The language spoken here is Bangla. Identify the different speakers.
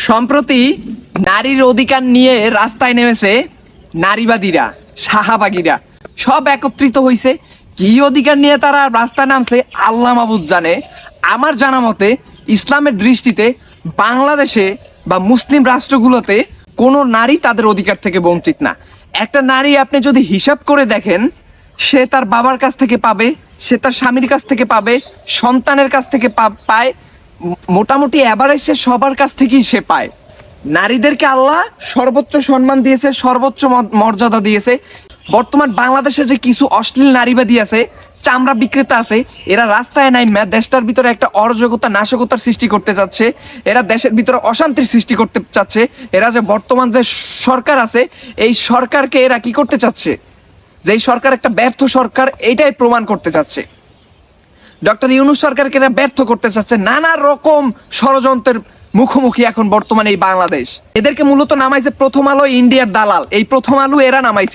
Speaker 1: সম্প্রতি নারীর অধিকার নিয়ে রাস্তায় নেমেছে নারীবাদীরা, শাহাবাগীরা সব একত্রিত হয়েছে। কি অধিকার নিয়ে তারা রাস্তায় নামছে আল্লাহ মাবুদ জানে। আমার জানা মতে ইসলামের দৃষ্টিতে বাংলাদেশে বা মুসলিম রাষ্ট্রগুলোতে কোনো নারী তাদের অধিকার থেকে বঞ্চিত না। একটা নারী আপনি যদি হিসাব করে দেখেন, সে তার বাবার কাছ থেকে পাবে, সে তার স্বামীর কাছ থেকে পাবে, সন্তানের কাছ থেকে পায়, মোটামুটি অ্যাভারেজ সে সবার কাছ থেকেই সে পায়। নারীদেরকে আল্লাহ সর্বোচ্চ সম্মান দিয়েছে, সর্বোচ্চ মর্যাদা দিয়েছে। বর্তমান বাংলাদেশে যে কিছু অশ্লীল নারীবাদী আছে, চামড়া বিক্রেতা আছে, এরা রাস্তায় নাইমা দেশটার ভিতরে একটা অরাজকতা নাশকতার সৃষ্টি করতে যাচ্ছে। এরা দেশের ভিতরে অশান্তির সৃষ্টি করতে চাচ্ছে। এরা যে বর্তমান যে সরকার আছে, এই সরকারকে এরা কি করতে চাচ্ছে, যে এই সরকার একটা ব্যর্থ সরকার, এইটাই প্রমাণ করতে চাচ্ছে। ডক্টর ইউনূস সরকারকে এরা ব্যর্থ করতে চাচ্ছে। নানা রকম ষড়যন্ত্রের মুখোমুখি এখন বর্তমানে এই বাংলাদেশ। এদেরকে মূলত নামাইছে প্রথম আলো, ইন্ডিয়ার দালাল। এই প্রথম আলো এরা নামাইছে।